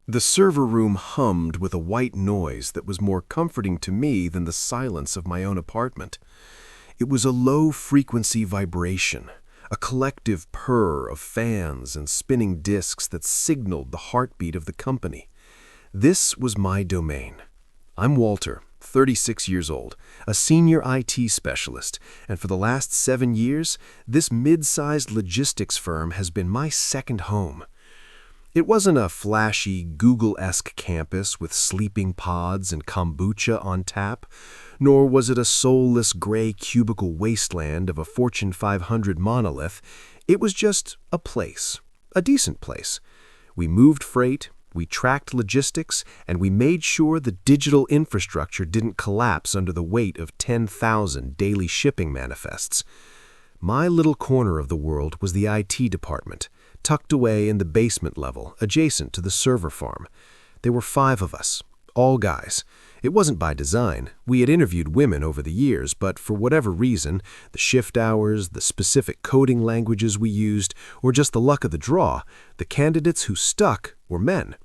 The server room hummed with a white noise that was more comforting to me than the silence of my own apartment. It was a low-frequency vibration, a collective purr of fans and spinning discs that signaled the heartbeat of the company. This was my domain. I'm Walter, 36 years old, a senior IT specialist, and for the last 7 years, this mid-sized logistics firm has been my second home. It wasn't a flashy, Google-esque campus with sleeping pods and kombucha on tap, nor was it a soulless gray cubicle wasteland of a Fortune 500 monolith. It was just a place, a decent place. We moved freight, we tracked logistics, and we made sure the digital infrastructure didn't collapse under the weight of 10,000 daily shipping manifests. My little corner of the world was the IT department, tucked away in the basement level, adjacent to the server farm. There were 5 of us, all guys. It wasn't by design. We had interviewed women over the years, but for whatever reason, the shift hours, the specific coding languages we used, or just the luck of the draw, the candidates who stuck were men.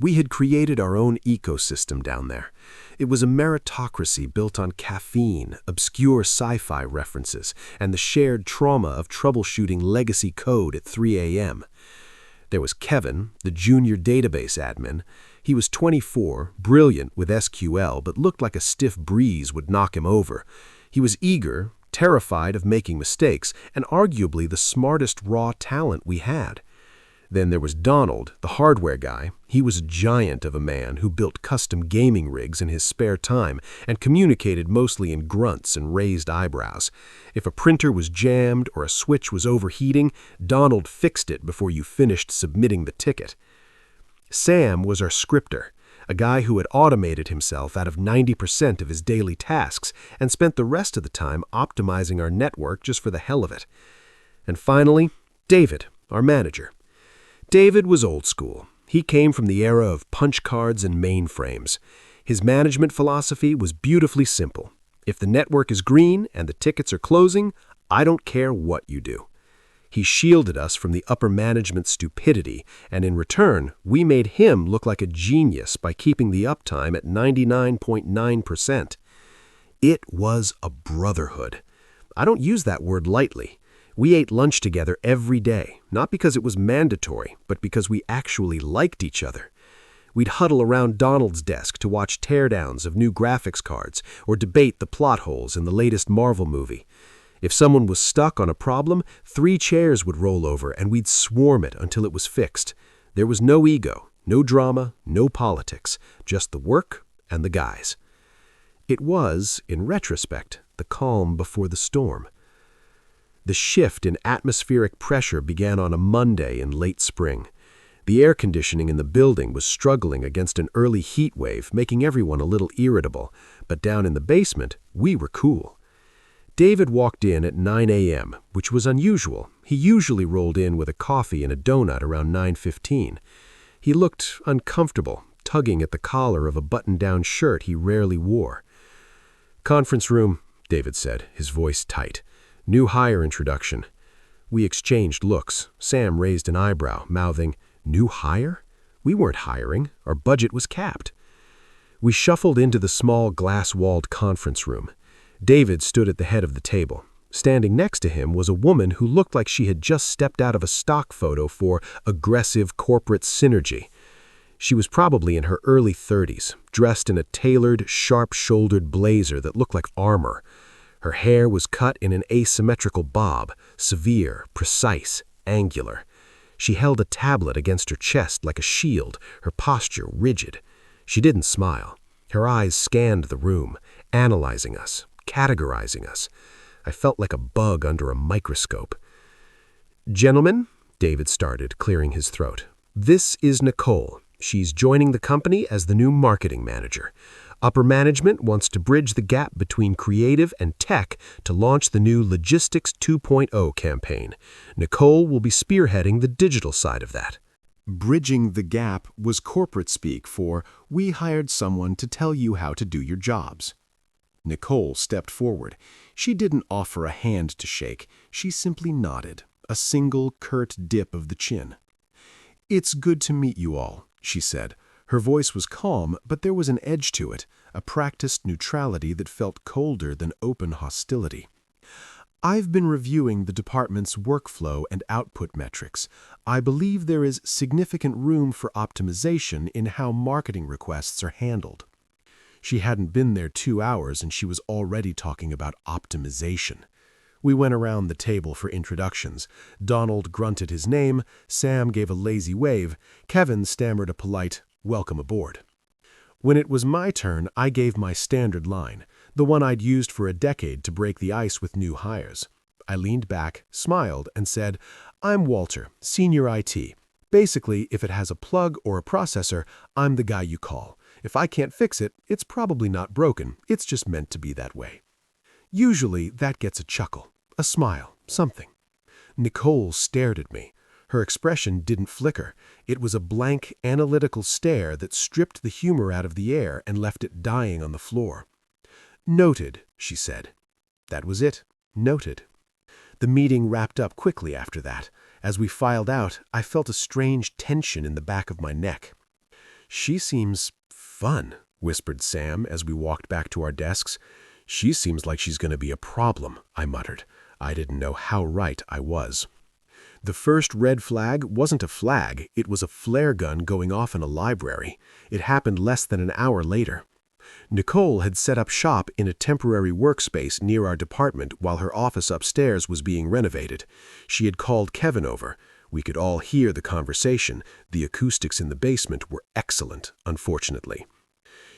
We had created our own ecosystem down there. It was a meritocracy built on caffeine, obscure sci-fi references, and the shared trauma of troubleshooting legacy code at 3 a.m. There was Kevin, the junior database admin. He was 24, brilliant with SQL, but looked like a stiff breeze would knock him over. He was eager, terrified of making mistakes, and arguably the smartest raw talent we had. Then there was Donald, the hardware guy. He was a giant of a man who built custom gaming rigs in his spare time and communicated mostly in grunts and raised eyebrows. If a printer was jammed or a switch was overheating, Donald fixed it before you finished submitting the ticket. Sam was our scripter, a guy who had automated himself out of 90% of his daily tasks and spent the rest of the time optimizing our network just for the hell of it. And finally, David, our manager. David was old school. He came from the era of punch cards and mainframes. His management philosophy was beautifully simple. If the network is green and the tickets are closing, I don't care what you do. He shielded us from the upper management stupidity, and in return, we made him look like a genius by keeping the uptime at 99.9%. It was a brotherhood. I don't use that word lightly. We ate lunch together every day, not because it was mandatory, but because we actually liked each other. We'd huddle around Donald's desk to watch teardowns of new graphics cards or debate the plot holes in the latest Marvel movie. If someone was stuck on a problem, 3 chairs would roll over and we'd swarm it until it was fixed. There was no ego, no drama, no politics, just the work and the guys. It was, in retrospect, the calm before the storm. The shift in atmospheric pressure began on a Monday in late spring. The air conditioning in the building was struggling against an early heat wave, making everyone a little irritable, but down in the basement, we were cool. David walked in at 9 a.m., which was unusual. He usually rolled in with a coffee and a donut around 9:15. He looked uncomfortable, tugging at the collar of a button-down shirt he rarely wore. "Conference room," David said, his voice tight. "New hire introduction." We exchanged looks. Sam raised an eyebrow, mouthing, "New hire? We weren't hiring. Our budget was capped." We shuffled into the small glass-walled conference room. David stood at the head of the table. Standing next to him was a woman who looked like she had just stepped out of a stock photo for aggressive corporate synergy. She was probably in her early 30s, dressed in a tailored, sharp-shouldered blazer that looked like armor. Her hair was cut in an asymmetrical bob, severe, precise, angular. She held a tablet against her chest like a shield, her posture rigid. She didn't smile. Her eyes scanned the room, analyzing us, categorizing us. I felt like a bug under a microscope. "Gentlemen," David started, clearing his throat, "this is Nicole. She's joining the company as the new marketing manager. Upper management wants to bridge the gap between creative and tech to launch the new Logistics 2.0 campaign. Nicole will be spearheading the digital side of that." Bridging the gap was corporate speak for, "We hired someone to tell you how to do your jobs." Nicole stepped forward. She didn't offer a hand to shake. She simply nodded, a single curt dip of the chin. "It's good to meet you all," she said. Her voice was calm, but there was an edge to it, a practiced neutrality that felt colder than open hostility. I've been reviewing the department's workflow and output metrics. I believe there is significant room for optimization in how marketing requests are handled. She hadn't been there 2 hours and she was already talking about optimization. We went around the table for introductions. Donald grunted his name, Sam gave a lazy wave, Kevin stammered a polite, "Welcome aboard." When it was my turn, I gave my standard line, the one I'd used for a decade to break the ice with new hires. I leaned back, smiled, and said, "I'm Walter, Senior IT. Basically, if it has a plug or a processor, I'm the guy you call. If I can't fix it, it's probably not broken, it's just meant to be that way." Usually, that gets a chuckle, a smile, something. Nicole stared at me. Her expression didn't flicker. It was a blank, analytical stare that stripped the humor out of the air and left it dying on the floor. "Noted," she said. That was it. Noted. The meeting wrapped up quickly after that. As we filed out, I felt a strange tension in the back of my neck. "She seems fun," whispered Sam as we walked back to our desks. "She seems like she's going to be a problem," I muttered. I didn't know how right I was. The first red flag wasn't a flag, it was a flare gun going off in a library. It happened less than an hour later. Nicole had set up shop in a temporary workspace near our department while her office upstairs was being renovated. She had called Kevin over. We could all hear the conversation. The acoustics in the basement were excellent, unfortunately.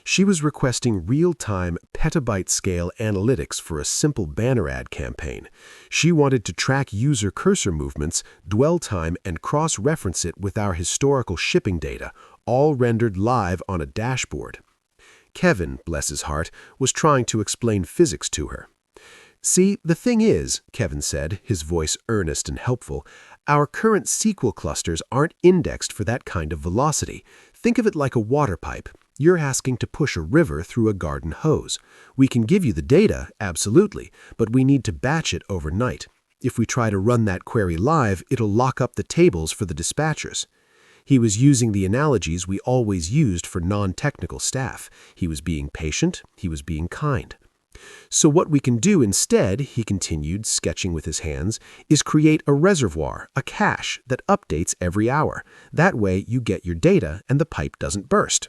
She was requesting real-time, petabyte-scale analytics for a simple banner ad campaign. She wanted to track user cursor movements, dwell time, and cross-reference it with our historical shipping data, all rendered live on a dashboard. Kevin, bless his heart, was trying to explain physics to her. "See, the thing is," Kevin said, his voice earnest and helpful, "our current SQL clusters aren't indexed for that kind of velocity. Think of it like a water pipe. You're asking to push a river through a garden hose. We can give you the data, absolutely, but we need to batch it overnight. If we try to run that query live, it'll lock up the tables for the dispatchers." He was using the analogies we always used for non-technical staff. He was being patient, he was being kind. "So what we can do instead," he continued, sketching with his hands, "is create a reservoir, a cache, that updates every hour. That way you get your data and the pipe doesn't burst."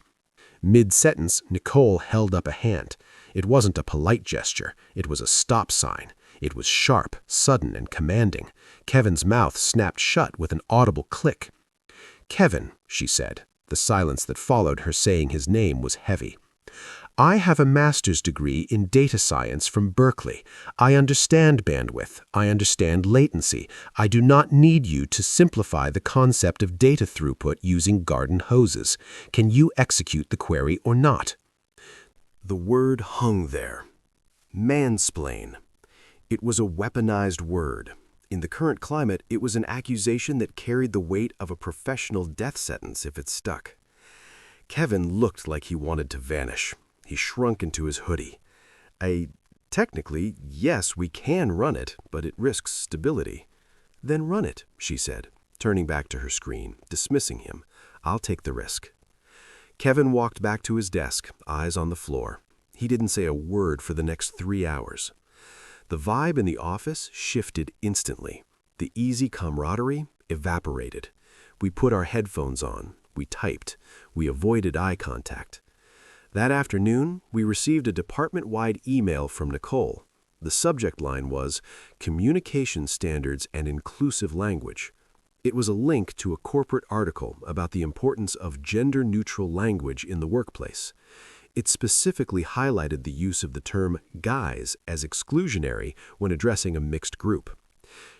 Mid-sentence, Nicole held up a hand. It wasn't a polite gesture. It was a stop sign. It was sharp, sudden, and commanding. Kevin's mouth snapped shut with an audible click. "Kevin," she said. The silence that followed her saying his name was heavy. "I have a master's degree in data science from Berkeley. I understand bandwidth. I understand latency. I do not need you to simplify the concept of data throughput using garden hoses. Can you execute the query or not?" The word hung there. Mansplain. It was a weaponized word. In the current climate, it was an accusation that carried the weight of a professional death sentence if it stuck. Kevin looked like he wanted to vanish. He shrunk into his hoodie. Technically, yes, we can run it, but it risks stability." "Then run it," she said, turning back to her screen, dismissing him. "I'll take the risk." Kevin walked back to his desk, eyes on the floor. He didn't say a word for the next 3 hours. The vibe in the office shifted instantly. The easy camaraderie evaporated. We put our headphones on. We typed. We avoided eye contact. That afternoon, we received a department-wide email from Nicole. The subject line was "Communication Standards and Inclusive Language." It was a link to a corporate article about the importance of gender-neutral language in the workplace. It specifically highlighted the use of the term "guys" as exclusionary when addressing a mixed group.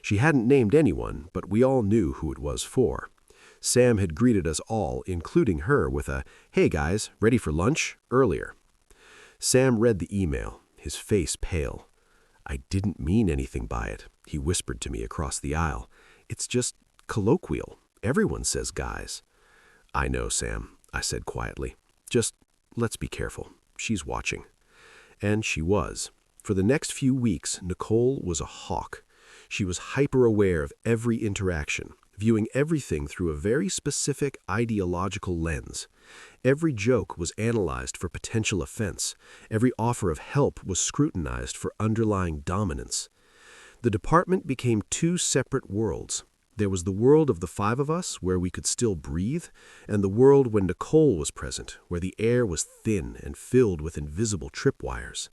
She hadn't named anyone, but we all knew who it was for. Sam had greeted us all, including her, with a "Hey guys, ready for lunch?" earlier. Sam read the email, his face pale. "I didn't mean anything by it," he whispered to me across the aisle. "It's just colloquial. Everyone says guys." "I know, Sam," I said quietly. "Just let's be careful. She's watching." And she was. For the next few weeks, Nicole was a hawk. She was hyper-aware of every interaction, viewing everything through a very specific ideological lens. Every joke was analyzed for potential offense. Every offer of help was scrutinized for underlying dominance. The department became two separate worlds. There was the world of the five of us, where we could still breathe, and the world when Nicole was present, where the air was thin and filled with invisible tripwires.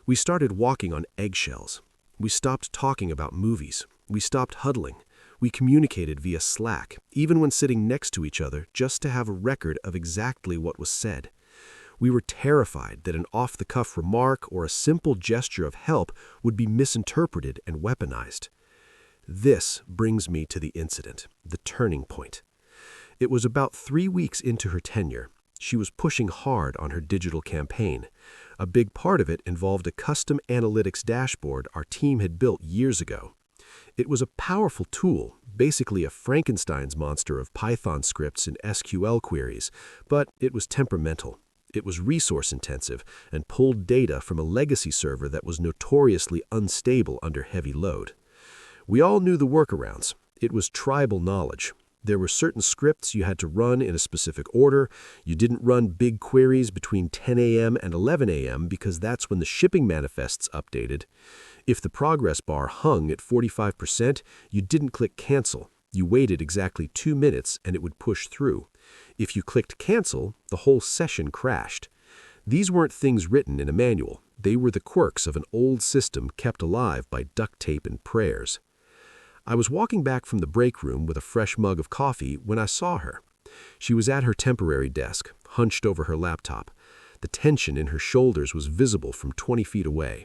We started walking on eggshells. We stopped talking about movies. We stopped huddling. We communicated via Slack, even when sitting next to each other, just to have a record of exactly what was said. We were terrified that an off-the-cuff remark or a simple gesture of help would be misinterpreted and weaponized. This brings me to the incident, the turning point. It was about 3 weeks into her tenure. She was pushing hard on her digital campaign. A big part of it involved a custom analytics dashboard our team had built years ago. It was a powerful tool, basically a Frankenstein's monster of Python scripts and SQL queries, but it was temperamental. It was resource-intensive and pulled data from a legacy server that was notoriously unstable under heavy load. We all knew the workarounds. It was tribal knowledge. There were certain scripts you had to run in a specific order. You didn't run big queries between 10 a.m. and 11 a.m. because that's when the shipping manifests updated. If the progress bar hung at 45%, you didn't click cancel. You waited exactly 2 minutes and it would push through. If you clicked cancel, the whole session crashed. These weren't things written in a manual. They were the quirks of an old system kept alive by duct tape and prayers. I was walking back from the break room with a fresh mug of coffee when I saw her. She was at her temporary desk, hunched over her laptop. The tension in her shoulders was visible from 20 feet away.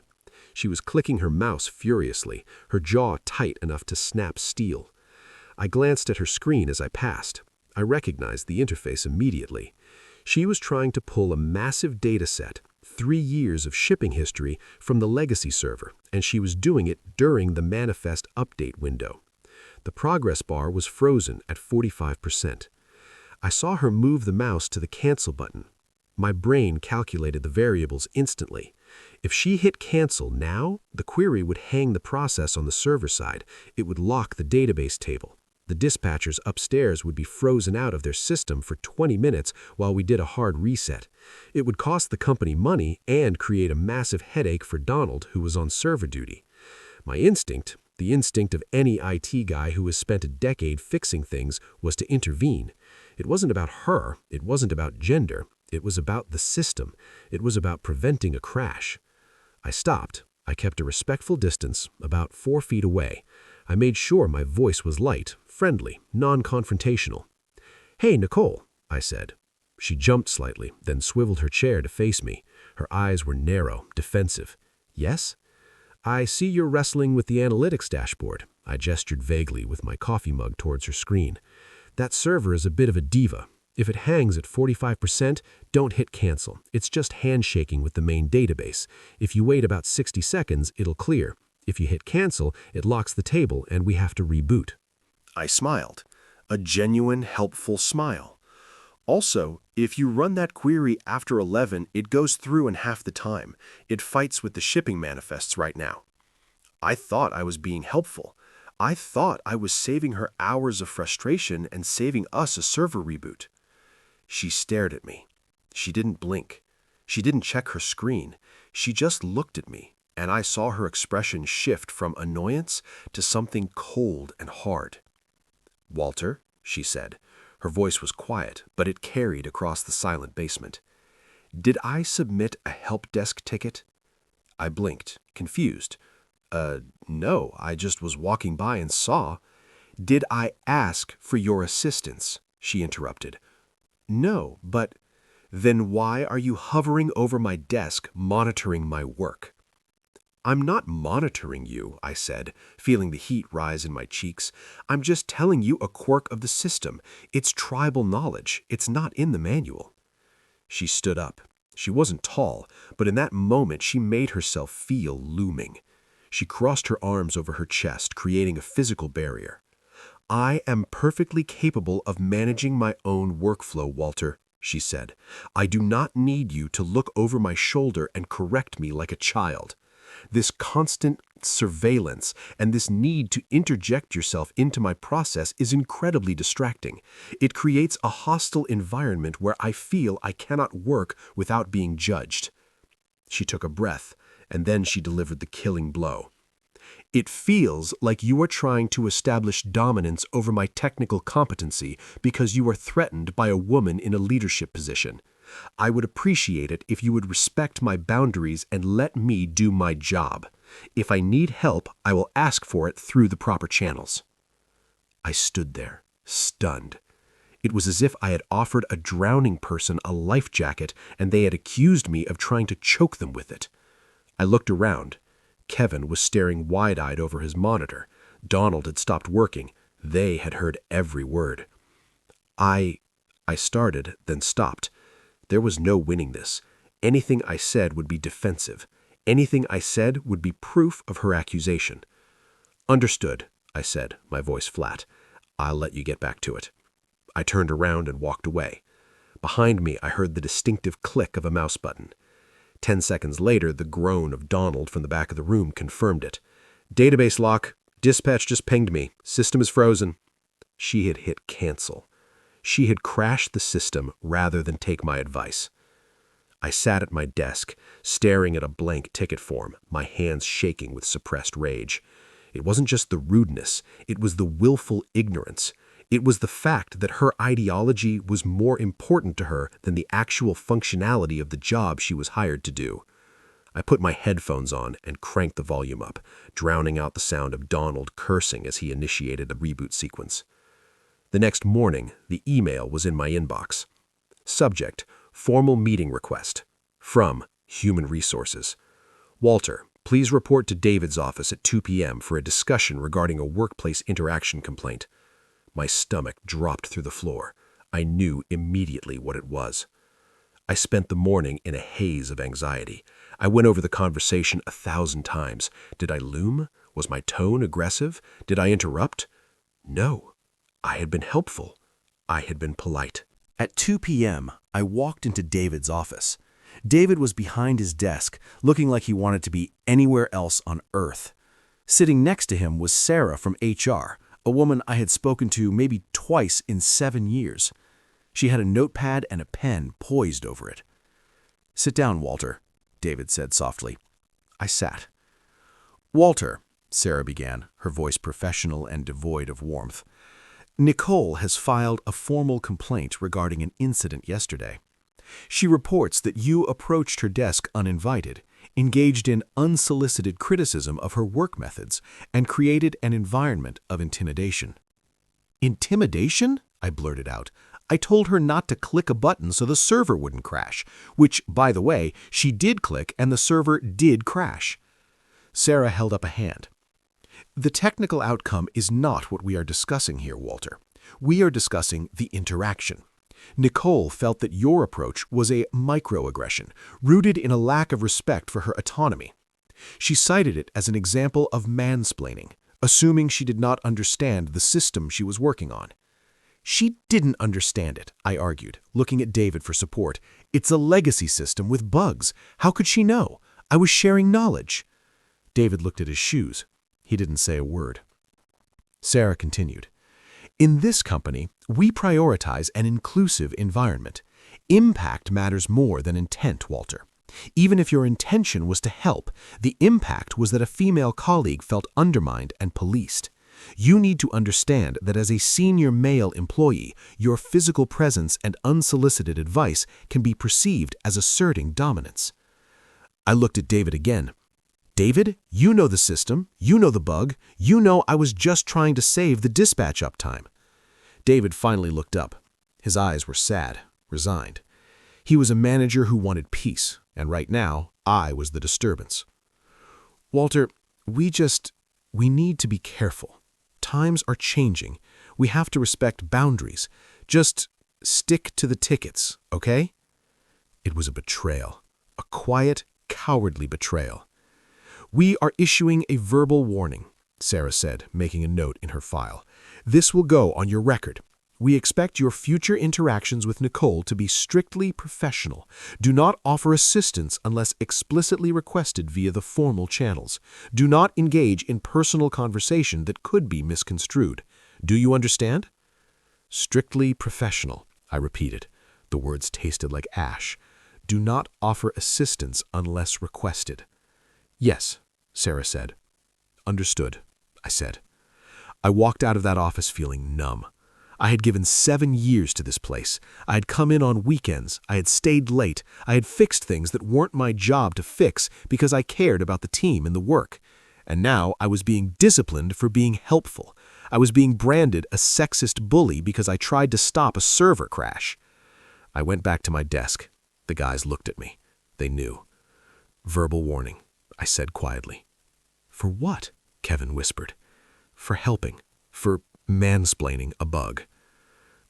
She was clicking her mouse furiously, her jaw tight enough to snap steel. I glanced at her screen as I passed. I recognized the interface immediately. She was trying to pull a massive data set, 3 years of shipping history, from the legacy server, and she was doing it during the manifest update window. The progress bar was frozen at 45%. I saw her move the mouse to the cancel button. My brain calculated the variables instantly. If she hit cancel now, the query would hang the process on the server side. It would lock the database table. The dispatchers upstairs would be frozen out of their system for 20 minutes while we did a hard reset. It would cost the company money and create a massive headache for Donald, who was on server duty. My instinct, the instinct of any IT guy who has spent a decade fixing things, was to intervene. It wasn't about her. It wasn't about gender. It was about the system. It was about preventing a crash. I stopped. I kept a respectful distance, about 4 feet away. I made sure my voice was light, friendly, non-confrontational. "Hey, Nicole," I said. She jumped slightly, then swiveled her chair to face me. Her eyes were narrow, defensive. "Yes?" "I see you're wrestling with the analytics dashboard." I gestured vaguely with my coffee mug towards her screen. "That server is a bit of a diva. If it hangs at 45%, don't hit cancel. It's just handshaking with the main database. If you wait about 60 seconds, it'll clear. If you hit cancel, it locks the table and we have to reboot." I smiled, a genuine, helpful smile. "Also, if you run that query after 11, it goes through in half the time. It fights with the shipping manifests right now." I thought I was being helpful. I thought I was saving her hours of frustration and saving us a server reboot. She stared at me. She didn't blink. She didn't check her screen. She just looked at me, and I saw her expression shift from annoyance to something cold and hard. "Walter," she said. Her voice was quiet, but it carried across the silent basement. "Did I submit a help desk ticket?" I blinked, confused. No, I just was walking by and saw." "Did I ask for your assistance?" she interrupted. "No, but—" "Then why are you hovering over my desk, monitoring my work?" "I'm not monitoring you," I said, feeling the heat rise in my cheeks. "I'm just telling you a quirk of the system. It's tribal knowledge. It's not in the manual." She stood up. She wasn't tall, but in that moment she made herself feel looming. She crossed her arms over her chest, creating a physical barrier. "I am perfectly capable of managing my own workflow, Walter," she said. "I do not need you to look over my shoulder and correct me like a child. This constant surveillance and this need to interject yourself into my process is incredibly distracting. It creates a hostile environment where I feel I cannot work without being judged." She took a breath, and then she delivered the killing blow. "It feels like you are trying to establish dominance over my technical competency because you are threatened by a woman in a leadership position. I would appreciate it if you would respect my boundaries and let me do my job. If I need help, I will ask for it through the proper channels." I stood there, stunned. It was as if I had offered a drowning person a life jacket and they had accused me of trying to choke them with it. I looked around. Kevin was staring wide-eyed over his monitor. Donald had stopped working. They had heard every word. I started, then stopped. There was no winning this. Anything I said would be defensive. Anything I said would be proof of her accusation. "Understood," I said, my voice flat. "I'll let you get back to it." I turned around and walked away. Behind me, I heard the distinctive click of a mouse button. 10 seconds later, the groan of Donald from the back of the room confirmed it. "Database lock. Dispatch just pinged me. System is frozen." She had hit cancel. She had crashed the system rather than take my advice. I sat at my desk, staring at a blank ticket form, my hands shaking with suppressed rage. It wasn't just the rudeness, it was the willful ignorance. It was the fact that her ideology was more important to her than the actual functionality of the job she was hired to do. I put my headphones on and cranked the volume up, drowning out the sound of Donald cursing as he initiated a reboot sequence. The next morning, the email was in my inbox. Subject: formal meeting request. From Human Resources. "Walter, please report to David's office at 2 p.m. for a discussion regarding a workplace interaction complaint." My stomach dropped through the floor. I knew immediately what it was. I spent the morning in a haze of anxiety. I went over the conversation 1,000 times. Did I loom? Was my tone aggressive? Did I interrupt? No. I had been helpful. I had been polite. At 2 p.m., I walked into David's office. David was behind his desk, looking like he wanted to be anywhere else on Earth. Sitting next to him was Sarah from HR, a woman I had spoken to maybe twice in 7 years. She had a notepad and a pen poised over it. "Sit down, Walter," David said softly. I sat. "Walter," Sarah began, her voice professional and devoid of warmth, "Nicole has filed a formal complaint regarding an incident yesterday. She reports that you approached her desk uninvited, engaged in unsolicited criticism of her work methods, and created an environment of intimidation." "Intimidation?" I blurted out. "I told her not to click a button so the server wouldn't crash, which, by the way, she did click and the server did crash." Sarah held up a hand. "The technical outcome is not what we are discussing here, Walter. We are discussing the interaction. Nicole felt that your approach was a microaggression, rooted in a lack of respect for her autonomy. She cited it as an example of mansplaining, assuming she did not understand the system she was working on." "She didn't understand it," I argued, looking at David for support. "It's a legacy system with bugs. How could she know? I was sharing knowledge." David looked at his shoes. He didn't say a word. Sarah continued. "In this company, we prioritize an inclusive environment. Impact matters more than intent, Walter. Even if your intention was to help, the impact was that a female colleague felt undermined and policed. You need to understand that as a senior male employee, your physical presence and unsolicited advice can be perceived as asserting dominance." I looked at David again. "David, you know the system, you know the bug, you know I was just trying to save the dispatch uptime." David finally looked up. His eyes were sad, resigned. He was a manager who wanted peace, and right now, I was the disturbance. "Walter, we need to be careful. Times are changing. We have to respect boundaries. Just stick to the tickets, okay?" It was a betrayal, a quiet, cowardly betrayal. "We are issuing a verbal warning," Sarah said, making a note in her file. "This will go on your record. We expect your future interactions with Nicole to be strictly professional. Do not offer assistance unless explicitly requested via the formal channels. Do not engage in personal conversation that could be misconstrued. Do you understand? Strictly professional, I repeated. The words tasted like ash. Do not offer assistance unless requested. Yes, Sarah said. Understood, I said. I walked out of that office feeling numb. I had given 7 years to this place. I had come in on weekends. I had stayed late. I had fixed things that weren't my job to fix because I cared about the team and the work. And now I was being disciplined for being helpful. I was being branded a sexist bully because I tried to stop a server crash. I went back to my desk. The guys looked at me. They knew. Verbal warning, I said quietly. For what? Kevin whispered. For helping. For mansplaining a bug.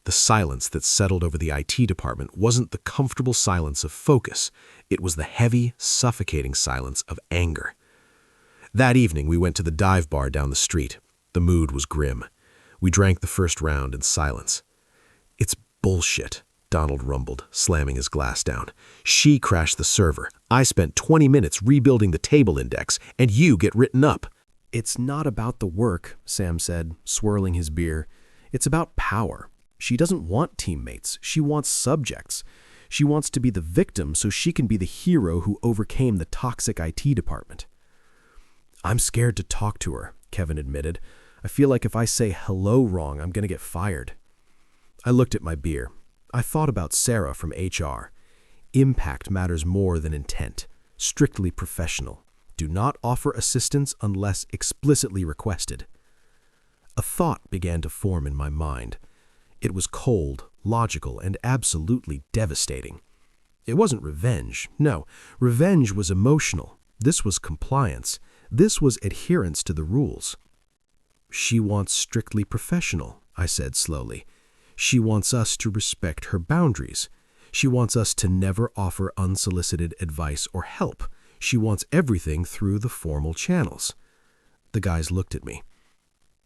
The silence that settled over the IT department wasn't the comfortable silence of focus. It was the heavy, suffocating silence of anger. That evening, we went to the dive bar down the street. The mood was grim. We drank the first round in silence. It's bullshit, Donald rumbled, slamming his glass down. She crashed the server. I spent 20 minutes rebuilding the table index, and you get written up. It's not about the work, Sam said, swirling his beer. It's about power. She doesn't want teammates. She wants subjects. She wants to be the victim so she can be the hero who overcame the toxic IT department. I'm scared to talk to her, Kevin admitted. I feel like if I say hello wrong, I'm going to get fired. I looked at my beer. I thought about Sarah from HR. Impact matters more than intent. Strictly professional. Do not offer assistance unless explicitly requested. A thought began to form in my mind. It was cold, logical, and absolutely devastating. It wasn't revenge. No, revenge was emotional. This was compliance. This was adherence to the rules. She wants strictly professional, I said slowly. She wants us to respect her boundaries. She wants us to never offer unsolicited advice or help. She wants everything through the formal channels. The guys looked at me.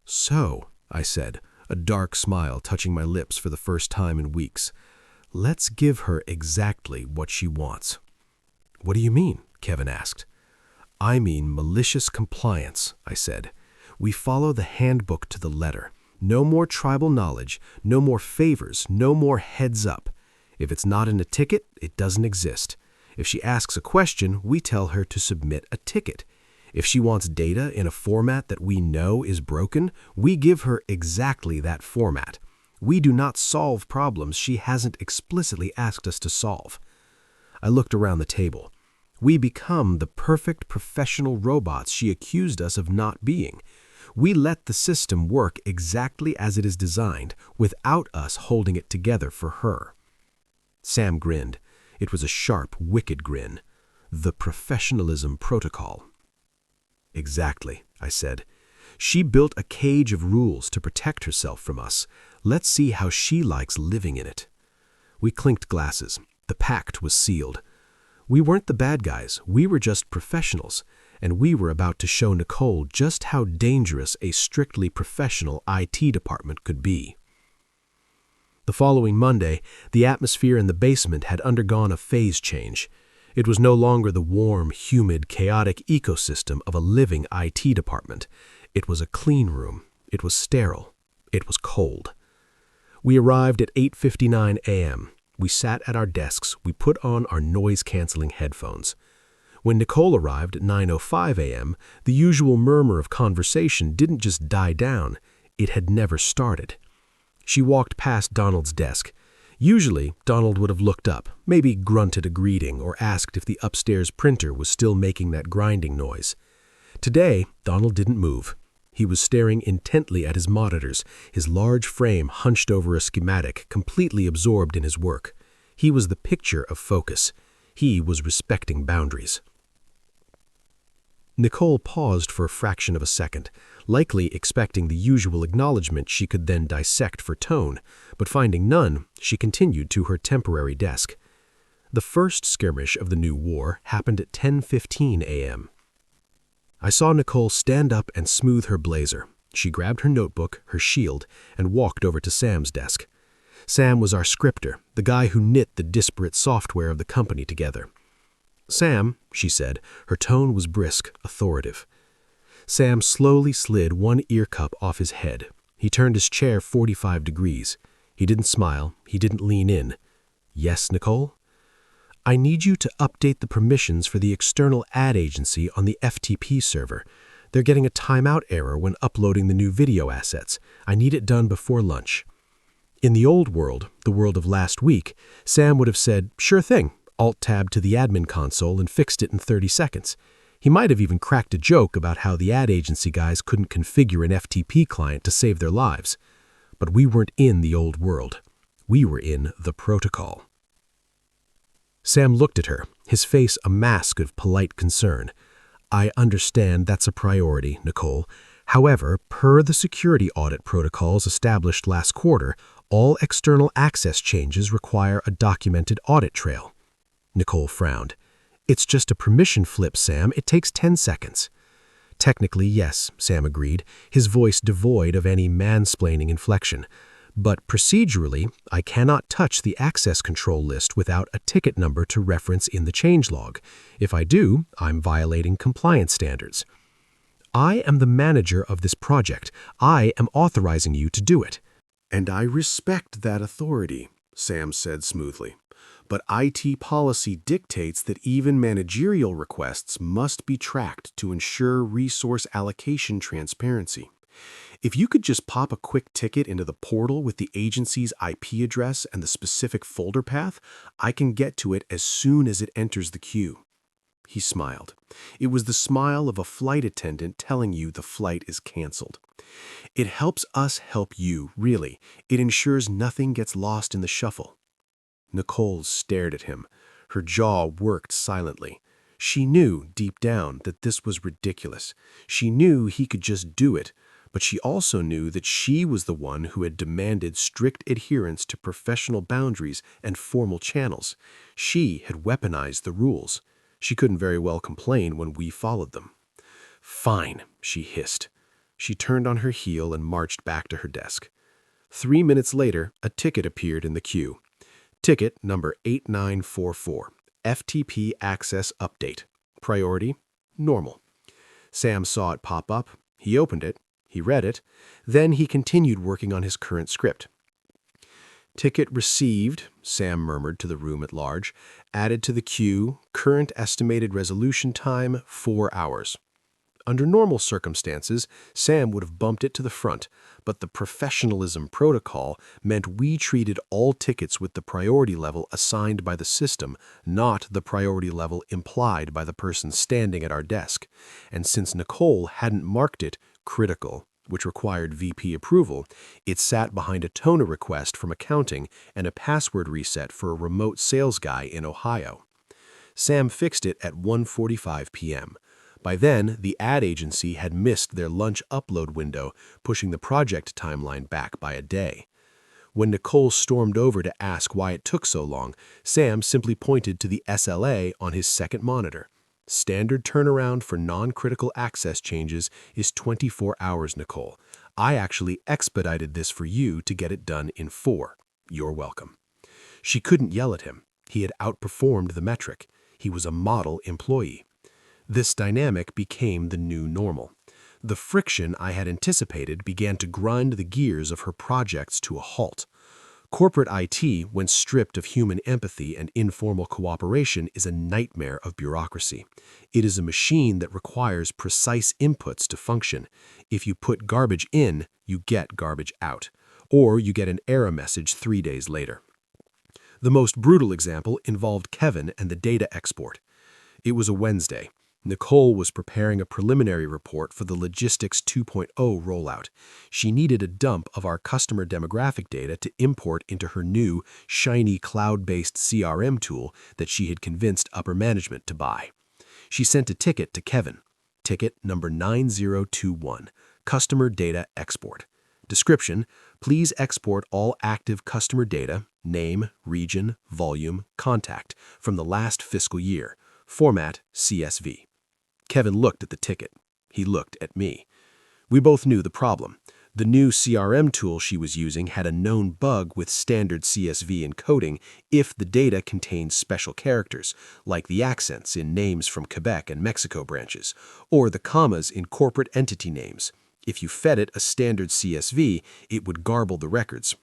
So, I said, a dark smile touching my lips for the first time in weeks, let's give her exactly what she wants. What do you mean? Kevin asked. I mean malicious compliance, I said. We follow the handbook to the letter. No more tribal knowledge, no more favors, no more heads up. If it's not in a ticket, it doesn't exist. If she asks a question, we tell her to submit a ticket. If she wants data in a format that we know is broken, we give her exactly that format. We do not solve problems she hasn't explicitly asked us to solve. I looked around the table. We become the perfect professional robots she accused us of not being. We let the system work exactly as it is designed, without us holding it together for her. Sam grinned. It was a sharp, wicked grin. The professionalism protocol. Exactly, I said. She built a cage of rules to protect herself from us. Let's see how she likes living in it. We clinked glasses. The pact was sealed. We weren't the bad guys. We were just professionals. And we were about to show Nicole just how dangerous a strictly professional IT department could be. The following Monday, the atmosphere in the basement had undergone a phase change. It was no longer the warm, humid, chaotic ecosystem of a living IT department. It was a clean room. It was sterile. It was cold. We arrived at 8:59 a.m. We sat at our desks. We put on our noise-canceling headphones. When Nicole arrived at 9:05 a.m., the usual murmur of conversation didn't just die down. It had never started. She walked past Donald's desk. Usually, Donald would have looked up, maybe grunted a greeting or asked if the upstairs printer was still making that grinding noise. Today, Donald didn't move. He was staring intently at his monitors, his large frame hunched over a schematic, completely absorbed in his work. He was the picture of focus. He was respecting boundaries. Nicole paused for a fraction of a second, likely expecting the usual acknowledgement she could then dissect for tone, but finding none, she continued to her temporary desk. The first skirmish of the new war happened at 10:15 a.m. I saw Nicole stand up and smooth her blazer. She grabbed her notebook, her shield, and walked over to Sam's desk. Sam was our scripter, the guy who knit the disparate software of the company together. "Sam," she said, her tone was brisk, authoritative. Sam slowly slid one ear cup off his head. He turned his chair 45 degrees. He didn't smile. He didn't lean in. "Yes, Nicole?" "I need you to update the permissions for the external ad agency on the FTP server. They're getting a timeout error when uploading the new video assets. I need it done before lunch." In the old world, the world of last week, Sam would have said, "Sure thing," Alt-Tab to the admin console and fixed it in 30 seconds. He might have even cracked a joke about how the ad agency guys couldn't configure an FTP client to save their lives. But we weren't in the old world. We were in the protocol. Sam looked at her, his face a mask of polite concern. "I understand that's a priority, Nicole. However, per the security audit protocols established last quarter, all external access changes require a documented audit trail." Nicole frowned. "It's just a permission flip, Sam. It takes 10 seconds. "Technically, yes," Sam agreed, his voice devoid of any mansplaining inflection. "But procedurally, I cannot touch the access control list without a ticket number to reference in the changelog. If I do, I'm violating compliance standards." "I am the manager of this project. I am authorizing you to do it." "And I respect that authority," Sam said smoothly. "But IT policy dictates that even managerial requests must be tracked to ensure resource allocation transparency. If you could just pop a quick ticket into the portal with the agency's IP address and the specific folder path, I can get to it as soon as it enters the queue." He smiled. It was the smile of a flight attendant telling you the flight is canceled. "It helps us help you, really. It ensures nothing gets lost in the shuffle." Nicole stared at him. Her jaw worked silently. She knew, deep down, that this was ridiculous. She knew he could just do it, but she also knew that she was the one who had demanded strict adherence to professional boundaries and formal channels. She had weaponized the rules. She couldn't very well complain when we followed them. "Fine," she hissed. She turned on her heel and marched back to her desk. 3 minutes later, a ticket appeared in the queue. Ticket number 8944, FTP Access Update. Priority, normal. Sam saw it pop up. He opened it. He read it. Then he continued working on his current script. "Ticket received," Sam murmured to the room at large. "Added to the queue. Current estimated resolution time, 4 hours." Under normal circumstances, Sam would have bumped it to the front, but the professionalism protocol meant we treated all tickets with the priority level assigned by the system, not the priority level implied by the person standing at our desk. And since Nicole hadn't marked it critical, which required VP approval, it sat behind a toner request from accounting and a password reset for a remote sales guy in Ohio. Sam fixed it at 1:45 p.m. By then, the ad agency had missed their lunch upload window, pushing the project timeline back by a day. When Nicole stormed over to ask why it took so long, Sam simply pointed to the SLA on his second monitor. "Standard turnaround for non-critical access changes is 24 hours, Nicole. I actually expedited this for you to get it done in 4. You're welcome." She couldn't yell at him. He had outperformed the metric. He was a model employee. This dynamic became the new normal. The friction I had anticipated began to grind the gears of her projects to a halt. Corporate IT, when stripped of human empathy and informal cooperation, is a nightmare of bureaucracy. It is a machine that requires precise inputs to function. If you put garbage in, you get garbage out, or you get an error message 3 days later. The most brutal example involved Kevin and the data export. It was a Wednesday. Nicole was preparing a preliminary report for the Logistics 2.0 rollout. She needed a dump of our customer demographic data to import into her new, shiny cloud-based CRM tool that she had convinced upper management to buy. She sent a ticket to Kevin. Ticket number 9021, Customer Data Export. Description: please export all active customer data, name, region, volume, contact, from the last fiscal year. Format CSV. Kevin looked at the ticket. He looked at me. We both knew the problem. The new CRM tool she was using had a known bug with standard CSV encoding if the data contained special characters, like the accents in names from Quebec and Mexico branches, or the commas in corporate entity names. If you fed it a standard CSV, it would garble the records.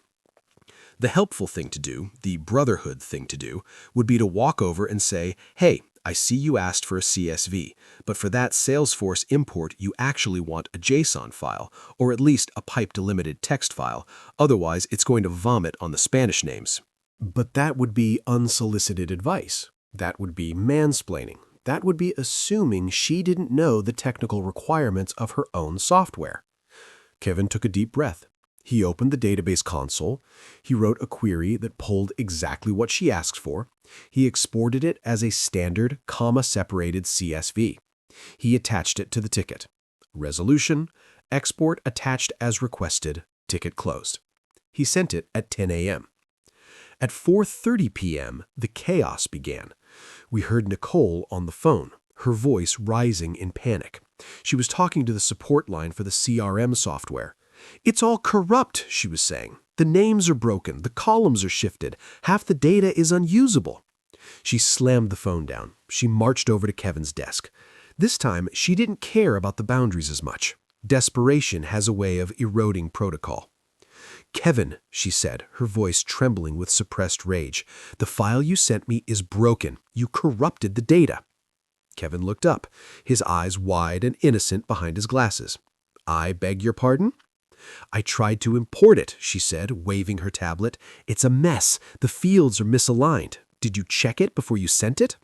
The helpful thing to do, the brotherhood thing to do, would be to walk over and say, "Hey, I see you asked for a CSV, but for that Salesforce import you actually want a JSON file, or at least a pipe-delimited text file, otherwise it's going to vomit on the Spanish names." But that would be unsolicited advice. That would be mansplaining. That would be assuming she didn't know the technical requirements of her own software. Kevin took a deep breath. He opened the database console. He wrote a query that pulled exactly what she asked for. He exported it as a standard, comma-separated CSV. He attached it to the ticket. Resolution, export attached as requested, ticket closed. He sent it at 10 a.m. At 4:30 p.m., the chaos began. We heard Nicole on the phone, her voice rising in panic. She was talking to the support line for the CRM software. "It's all corrupt," she was saying. "The names are broken, the columns are shifted, half the data is unusable." She slammed the phone down. She marched over to Kevin's desk. This time, she didn't care about the boundaries as much. Desperation has a way of eroding protocol. "Kevin," she said, her voice trembling with suppressed rage, "the file you sent me is broken. You corrupted the data." Kevin looked up, his eyes wide and innocent behind his glasses. "I beg your pardon?" "I tried to import it," she said, waving her tablet. "It's a mess. The fields are misaligned. Did you check it before you sent it?"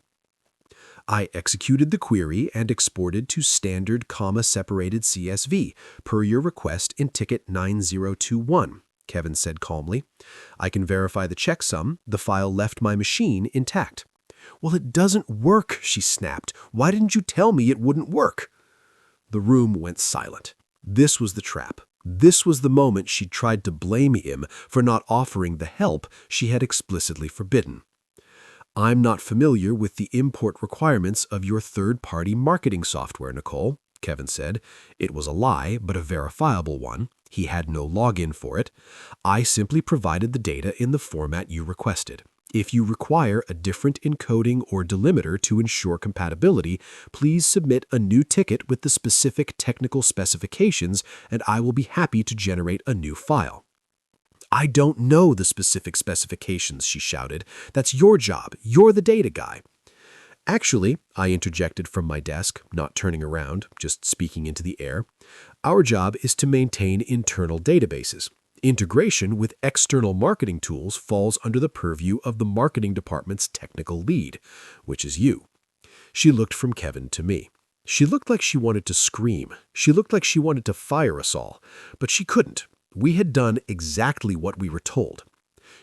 "I executed the query and exported to standard comma-separated CSV, per your request in ticket 9021, Kevin said calmly. "I can verify the checksum. The file left my machine intact." "Well, it doesn't work," she snapped. "Why didn't you tell me it wouldn't work?" The room went silent. This was the trap. This was the moment she'd tried to blame him for not offering the help she had explicitly forbidden. "I'm not familiar with the import requirements of your third-party marketing software, Nicole," Kevin said. It was a lie, but a verifiable one. He had no login for it. "I simply provided the data in the format you requested. If you require a different encoding or delimiter to ensure compatibility, please submit a new ticket with the specific technical specifications, and I will be happy to generate a new file." "I don't know the specific specifications," she shouted. "That's your job. You're the data guy." "Actually," I interjected from my desk, not turning around, just speaking into the air, "our job is to maintain internal databases. Integration with external marketing tools falls under the purview of the marketing department's technical lead, which is you." She looked from Kevin to me. She looked like she wanted to scream. She looked like she wanted to fire us all. But she couldn't. We had done exactly what we were told.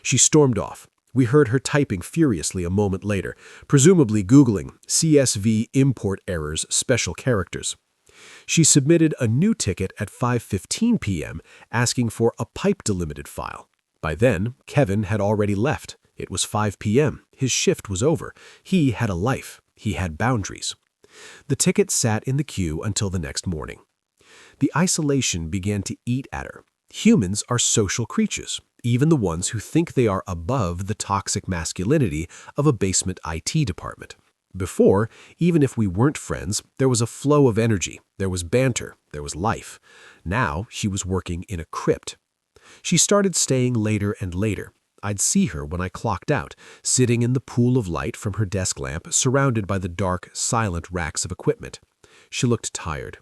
She stormed off. We heard her typing furiously a moment later, presumably Googling CSV import errors special characters. She submitted a new ticket at 5:15 p.m. asking for a pipe-delimited file. By then, Kevin had already left. It was 5 p.m. His shift was over. He had a life. He had boundaries. The ticket sat in the queue until the next morning. The isolation began to eat at her. Humans are social creatures, even the ones who think they are above the toxic masculinity of a basement IT department. Before, even if we weren't friends, there was a flow of energy, there was banter, there was life. Now she was working in a crypt. She started staying later and later. I'd see her when I clocked out, sitting in the pool of light from her desk lamp, surrounded by the dark, silent racks of equipment. She looked tired.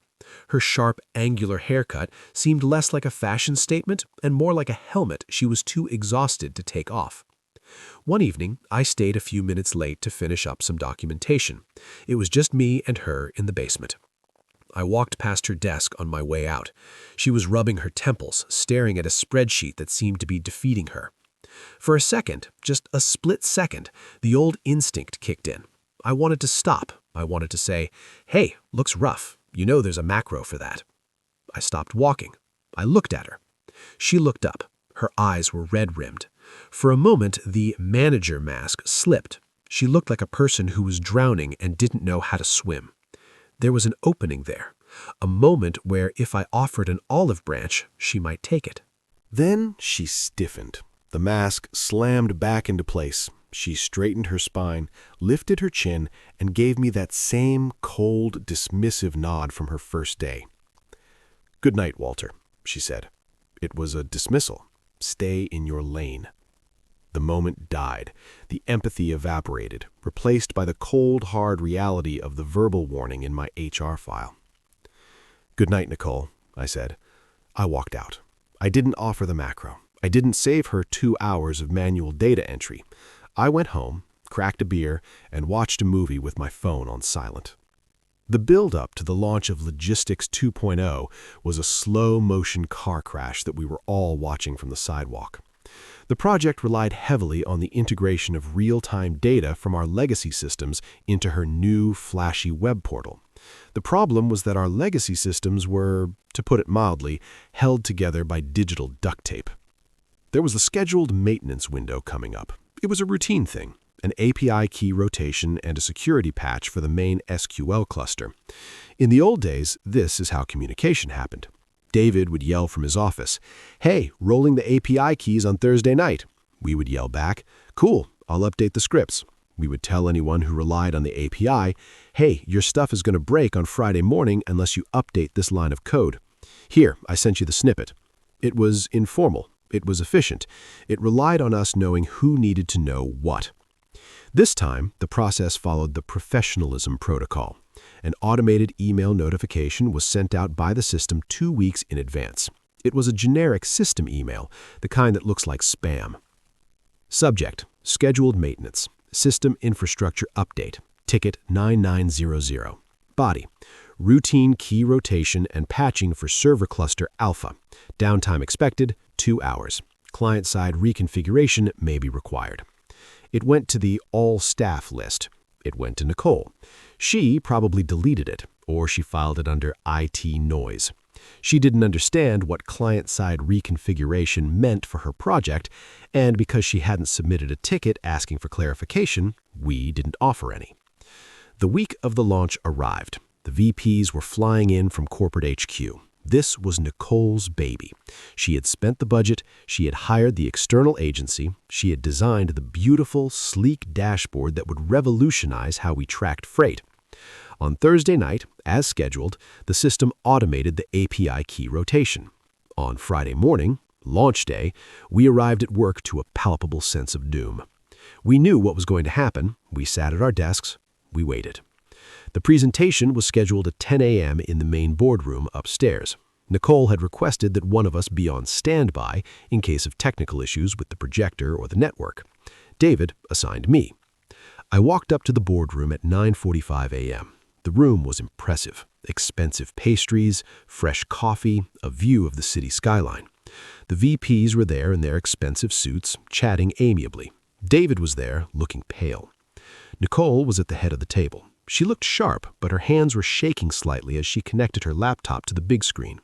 Her sharp, angular haircut seemed less like a fashion statement and more like a helmet she was too exhausted to take off. One evening, I stayed a few minutes late to finish up some documentation. It was just me and her in the basement. I walked past her desk on my way out. She was rubbing her temples, staring at a spreadsheet that seemed to be defeating her. For a second, just a split second, the old instinct kicked in. I wanted to stop. I wanted to say, "Hey, looks rough. You know there's a macro for that." I stopped walking. I looked at her. She looked up. Her eyes were red-rimmed. For a moment, the manager mask slipped. She looked like a person who was drowning and didn't know how to swim. There was an opening there, A moment where if I offered an olive branch, she might take it. Then she stiffened. The mask slammed back into place. She straightened her spine, lifted her chin, and gave me that same cold, dismissive nod from her first day. "Good night, Walter," she said. It was a dismissal. Stay in your lane. The moment died. The empathy evaporated, replaced by the cold, hard reality of the verbal warning in my HR file. "Good night, Nicole," I said. I walked out. I didn't offer the macro. I didn't save her 2 hours of manual data entry. I went home, cracked a beer, and watched a movie with my phone on silent. The build-up to the launch of Logistics 2.0 was a slow-motion car crash that we were all watching from the sidewalk. The project relied heavily on the integration of real-time data from our legacy systems into her new, flashy web portal. The problem was that our legacy systems were, to put it mildly, held together by digital duct tape. There was a scheduled maintenance window coming up. It was a routine thing, an API key rotation and a security patch for the main SQL cluster. In the old days, this is how communication happened. David would yell from his office, "Hey, rolling the API keys on Thursday night." We would yell back, "Cool, I'll update the scripts." We would tell anyone who relied on the API, "Hey, your stuff is going to break on Friday morning unless you update this line of code. Here, I sent you the snippet." It was informal. It was efficient. It relied on us knowing who needed to know what. This time, the process followed the professionalism protocol. An automated email notification was sent out by the system 2 weeks in advance. It was a generic system email, the kind that looks like spam. Subject: Scheduled maintenance. System infrastructure update. Ticket 9900. Body: Routine key rotation and patching for server cluster alpha. Downtime expected, 2 hours. Client-side reconfiguration may be required. It went to the all staff list. It went to Nicole. She probably deleted it, or she filed it under IT noise. She didn't understand what client-side reconfiguration meant for her project, and because she hadn't submitted a ticket asking for clarification, we didn't offer any. The week of the launch arrived. The VPs were flying in from corporate HQ. This was Nicole's baby. She had spent the budget, she had hired the external agency, she had designed the beautiful, sleek dashboard that would revolutionize how we tracked freight. On Thursday night, as scheduled, the system automated the API key rotation. On Friday morning, launch day, we arrived at work to a palpable sense of doom. We knew what was going to happen. We sat at our desks. We waited. The presentation was scheduled at 10 a.m. in the main boardroom upstairs. Nicole had requested that one of us be on standby in case of technical issues with the projector or the network. David assigned me. I walked up to the boardroom at 9:45 a.m. The room was impressive. Expensive pastries, fresh coffee, a view of the city skyline. The VPs were there in their expensive suits, chatting amiably. David was there, looking pale. Nicole was at the head of the table. She looked sharp, but her hands were shaking slightly as she connected her laptop to the big screen.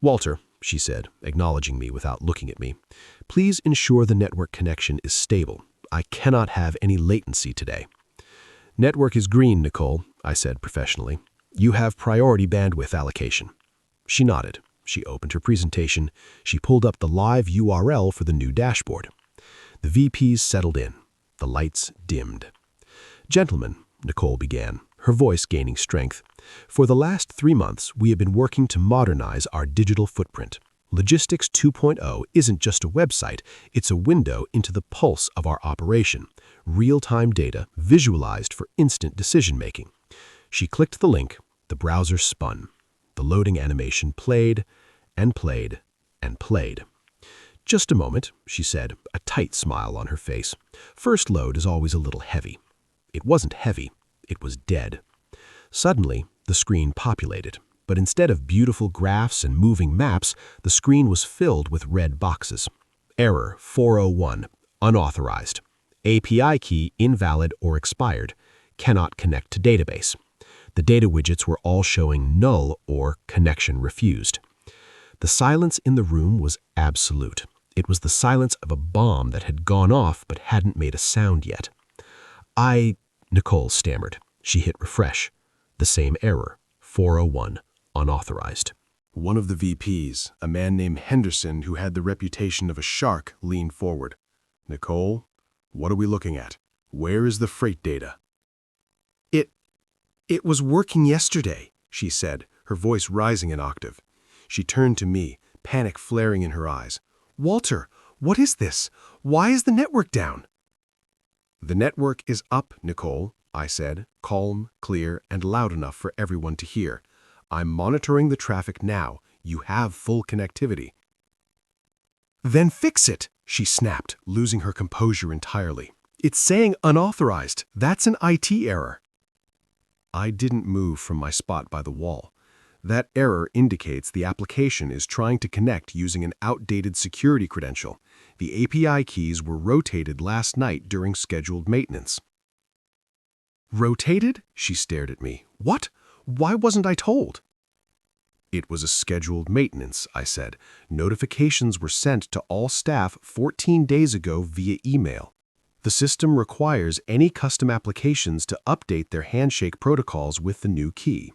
"Walter," she said, acknowledging me without looking at me, "please ensure the network connection is stable. I cannot have any latency today." "Network is green, Nicole," I said professionally. "You have priority bandwidth allocation." She nodded. She opened her presentation. She pulled up the live URL for the new dashboard. The VPs settled in. The lights dimmed. "Gentlemen," Nicole began, her voice gaining strength, "for the last 3 months, we have been working to modernize our digital footprint. Logistics 2.0 isn't just a website, it's a window into the pulse of our operation, real-time data visualized for instant decision-making." She clicked the link, the browser spun. The loading animation played and played and played. "Just a moment," she said, a tight smile on her face. "First load is always a little heavy." It wasn't heavy, it was dead. Suddenly, the screen populated, but instead of beautiful graphs and moving maps, the screen was filled with red boxes. Error 401, unauthorized. API key invalid or expired. Cannot connect to database. The data widgets were all showing null or connection refused. The silence in the room was absolute. It was the silence of a bomb that had gone off but hadn't made a sound yet. Nicole stammered. She hit refresh. The same error, 401, unauthorized. One of the VPs, a man named Henderson who had the reputation of a shark, leaned forward. Nicole, what are we looking at? Where is the freight data? It was working yesterday, she said, her voice rising an octave. She turned to me, panic flaring in her eyes. Walter, what is this? Why is the network down? The network is up, Nicole, I said, calm, clear, and loud enough for everyone to hear. I'm monitoring the traffic now. You have full connectivity. Then fix it, she snapped, losing her composure entirely. It's saying unauthorized. That's an IT error. I didn't move from my spot by the wall. That error indicates the application is trying to connect using an outdated security credential. The API keys were rotated last night during scheduled maintenance. Rotated? She stared at me. What? Why wasn't I told? It was a scheduled maintenance, I said. Notifications were sent to all staff 14 days ago via email. The system requires any custom applications to update their handshake protocols with the new key.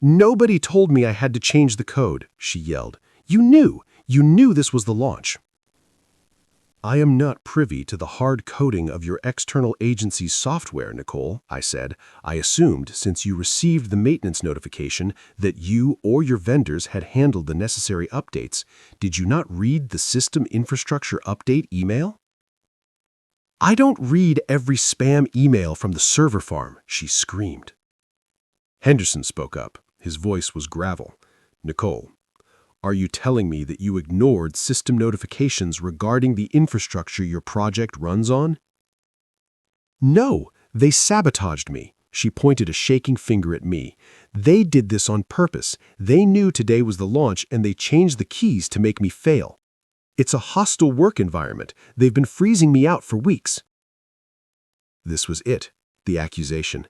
Nobody told me I had to change the code, she yelled. You knew this was the launch. I am not privy to the hard coding of your external agency's software, Nicole, I said. I assumed, since you received the maintenance notification, that you or your vendors had handled the necessary updates. Did you not read the system infrastructure update email? I don't read every spam email from the server farm, she screamed. Henderson spoke up. His voice was gravel. Nicole, are you telling me that you ignored system notifications regarding the infrastructure your project runs on? No, they sabotaged me. She pointed a shaking finger at me. They did this on purpose. They knew today was the launch and they changed the keys to make me fail. It's a hostile work environment. They've been freezing me out for weeks. This was it, the accusation.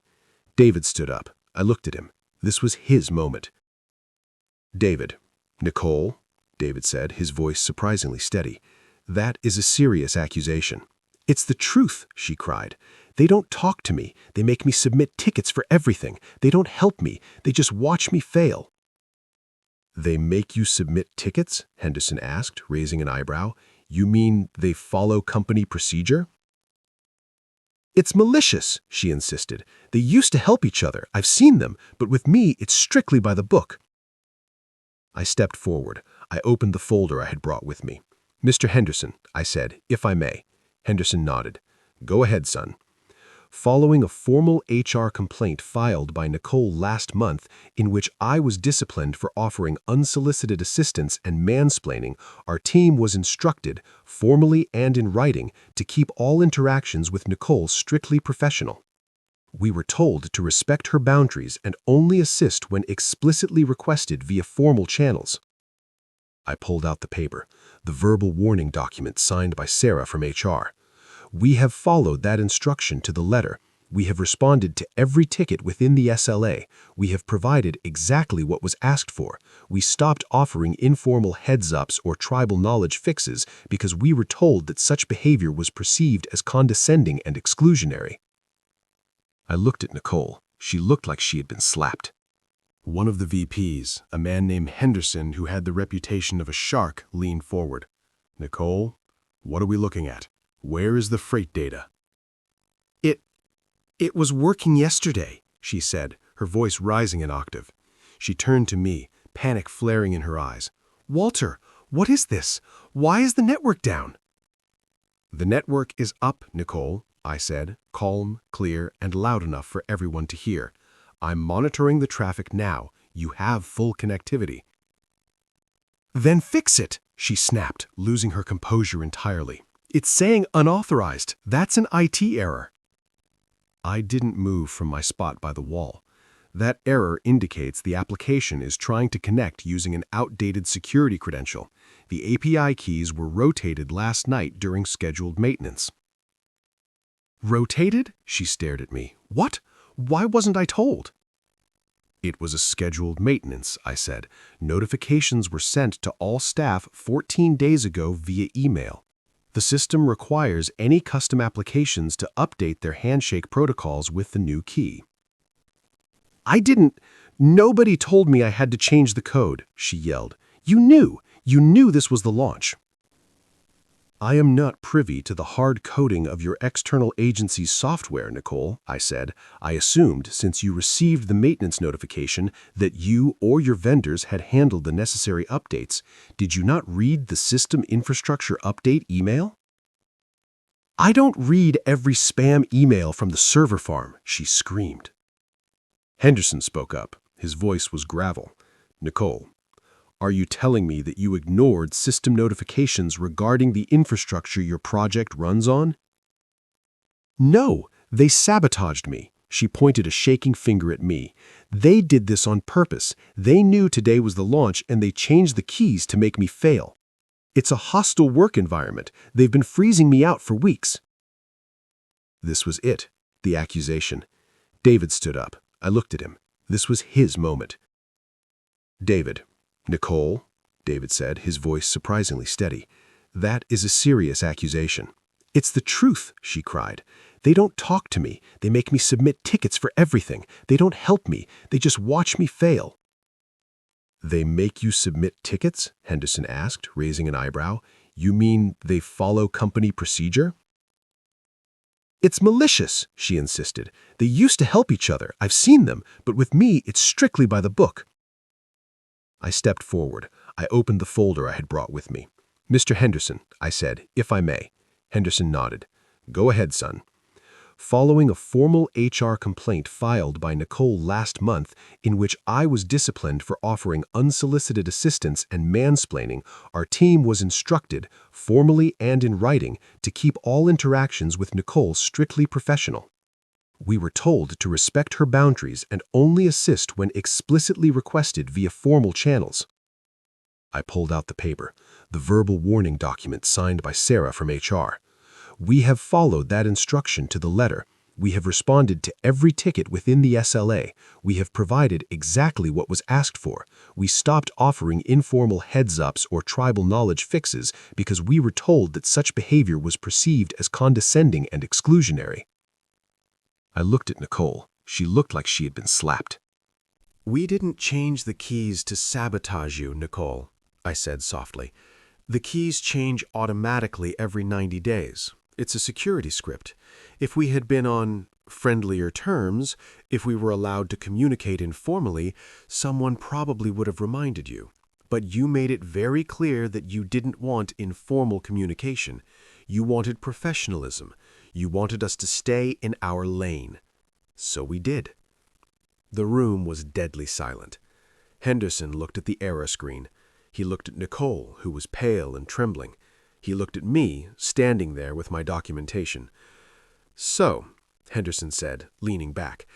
David stood up. I looked at him. This was his moment. David. Nicole, David said, his voice surprisingly steady. That is a serious accusation. It's the truth, she cried. They don't talk to me. They make me submit tickets for everything. They don't help me. They just watch me fail. They make you submit tickets? Henderson asked, raising an eyebrow. You mean they follow company procedure? It's malicious, she insisted. They used to help each other. I've seen them, but with me, it's strictly by the book. I stepped forward. I opened the folder I had brought with me. Mr. Henderson, I said, if I may. Henderson nodded. Go ahead, son. Following a formal HR complaint filed by Nicole last month in which I was disciplined for offering unsolicited assistance and mansplaining, our team was instructed, formally and in writing, to keep all interactions with Nicole strictly professional. We were told to respect her boundaries and only assist when explicitly requested via formal channels. I pulled out the paper, the verbal warning document signed by Sarah from HR. We have followed that instruction to the letter. We have responded to every ticket within the SLA. We have provided exactly what was asked for. We stopped offering informal heads-ups or tribal knowledge fixes because we were told that such behavior was perceived as condescending and exclusionary. I looked at Nicole. She looked like she had been slapped. One of the VPs, a man named Henderson who had the reputation of a shark, leaned forward. Nicole, what are we looking at? Where is the freight data? It was working yesterday, she said, her voice rising an octave. She turned to me, panic flaring in her eyes. Walter, what is this? Why is the network down? The network is up, Nicole, I said, calm, clear, and loud enough for everyone to hear. I'm monitoring the traffic now. You have full connectivity. Then fix it, she snapped, losing her composure entirely. It's saying unauthorized. That's an IT error. I didn't move from my spot by the wall. That error indicates the application is trying to connect using an outdated security credential. The API keys were rotated last night during scheduled maintenance. Rotated? She stared at me. What? Why wasn't I told? It was a scheduled maintenance, I said. Notifications were sent to all staff 14 days ago via email. The system requires any custom applications to update their handshake protocols with the new key. "Nobody told me I had to change the code," she yelled. You knew this was the launch." "I am not privy to the hard coding of your external agency's software, Nicole," I said. "I assumed, since you received the maintenance notification, that you or your vendors had handled the necessary updates. Did you not read the system infrastructure update email?" "I don't read every spam email from the server farm," she screamed. Henderson spoke up. His voice was gravel. "Nicole, are you telling me that you ignored system notifications regarding the infrastructure your project runs on?" "No, they sabotaged me." She pointed a shaking finger at me. "They did this on purpose. They knew today was the launch and they changed the keys to make me fail. It's a hostile work environment. They've been freezing me out for weeks." This was it, the accusation. David stood up. I looked at him. This was his moment. "Nicole," David said, his voice surprisingly steady, "that is a serious accusation." "It's the truth," she cried. "They don't talk to me. They make me submit tickets for everything. They don't help me. They just watch me fail." "They make you submit tickets?" Henderson asked, raising an eyebrow. "You mean they follow company procedure?" "It's malicious," she insisted. "They used to help each other. I've seen them, but with me, it's strictly by the book." I stepped forward. I opened the folder I had brought with me. "Mr. Henderson," I said, "if I may." Henderson nodded. "Go ahead, son." Following a formal HR complaint filed by Nicole last month in which I was disciplined for offering unsolicited assistance and mansplaining, our team was instructed, formally and in writing, to keep all interactions with Nicole strictly professional. We were told to respect her boundaries and only assist when explicitly requested via formal channels. I pulled out the paper, the verbal warning document signed by Sarah from HR. "We have followed that instruction to the letter. We have responded to every ticket within the SLA. We have provided exactly what was asked for. We stopped offering informal heads-ups or tribal knowledge fixes because we were told that such behavior was perceived as condescending and exclusionary." I looked at Nicole. She looked like she had been slapped. "We didn't change the keys to sabotage you, Nicole," I said softly. "The keys change automatically every 90 days. It's a security script. If we had been on friendlier terms, if we were allowed to communicate informally, someone probably would have reminded you. But you made it very clear that you didn't want informal communication. You wanted professionalism. You wanted us to stay in our lane. So we did." The room was deadly silent. Henderson looked at the error screen. He looked at Nicole, who was pale and trembling. He looked at me, standing there with my documentation. "So," Henderson said, leaning back,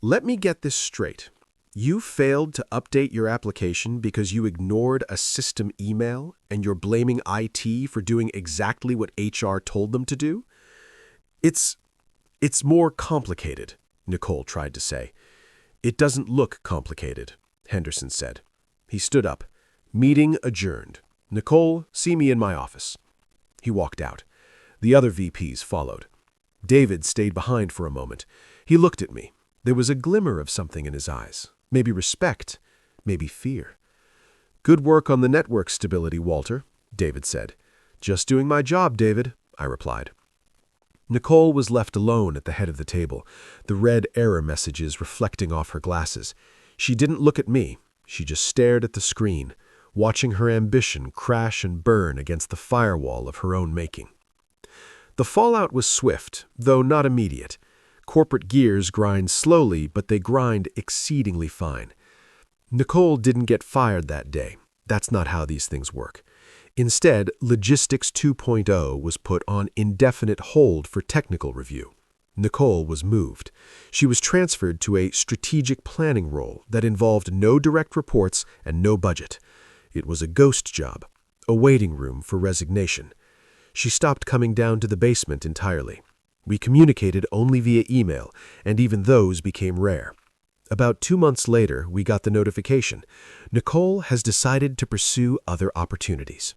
"let me get this straight. You failed to update your application because you ignored a system email, and you're blaming IT for doing exactly what HR told them to do?" It's more complicated," Nicole tried to say. "It doesn't look complicated," Henderson said. He stood up. "Meeting adjourned. Nicole, see me in my office." He walked out. The other VPs followed. David stayed behind for a moment. He looked at me. There was a glimmer of something in his eyes. Maybe respect, maybe fear. "Good work on the network stability, Walter," David said. "Just doing my job, David," I replied. Nicole was left alone at the head of the table, the red error messages reflecting off her glasses. She didn't look at me. She just stared at the screen, watching her ambition crash and burn against the firewall of her own making. The fallout was swift, though not immediate. Corporate gears grind slowly, but they grind exceedingly fine. Nicole didn't get fired that day. That's not how these things work. Instead, Logistics 2.0 was put on indefinite hold for technical review. Nicole was moved. She was transferred to a strategic planning role that involved no direct reports and no budget. It was a ghost job, a waiting room for resignation. She stopped coming down to the basement entirely. We communicated only via email, and even those became rare. About 2 months later, we got the notification. Nicole has decided to pursue other opportunities.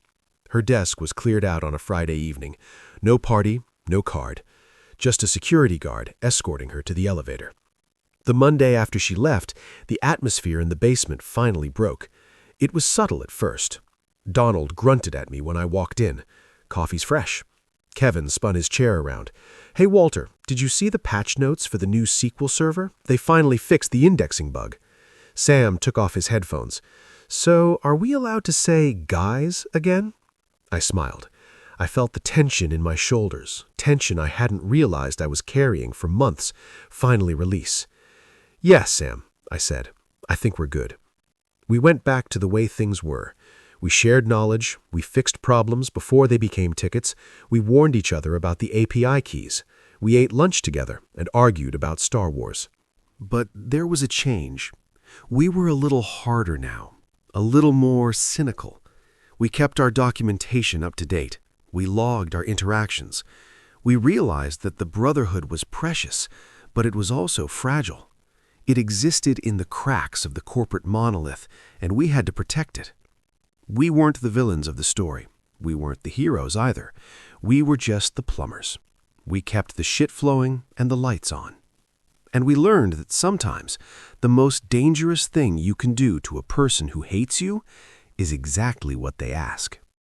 Her desk was cleared out on a Friday evening. No party, no card. Just a security guard escorting her to the elevator. The Monday after she left, the atmosphere in the basement finally broke. It was subtle at first. Donald grunted at me when I walked in. Coffee's fresh. Kevin spun his chair around. Hey, Walter, did you see the patch notes for the new SQL server? They finally fixed the indexing bug. Sam took off his headphones. So, are we allowed to say guys again? I smiled. I felt the tension in my shoulders, tension I hadn't realized I was carrying for months, finally release. Yes, Sam, I said. I think we're good. We went back to the way things were. We shared knowledge, we fixed problems before they became tickets, we warned each other about the API keys. We ate lunch together and argued about Star Wars. But there was a change. We were a little harder now, a little more cynical. We kept our documentation up to date. We logged our interactions. We realized that the brotherhood was precious, but it was also fragile. It existed in the cracks of the corporate monolith, and we had to protect it. We weren't the villains of the story. We weren't the heroes either. We were just the plumbers. We kept the shit flowing and the lights on. And we learned that sometimes the most dangerous thing you can do to a person who hates you is exactly what they ask.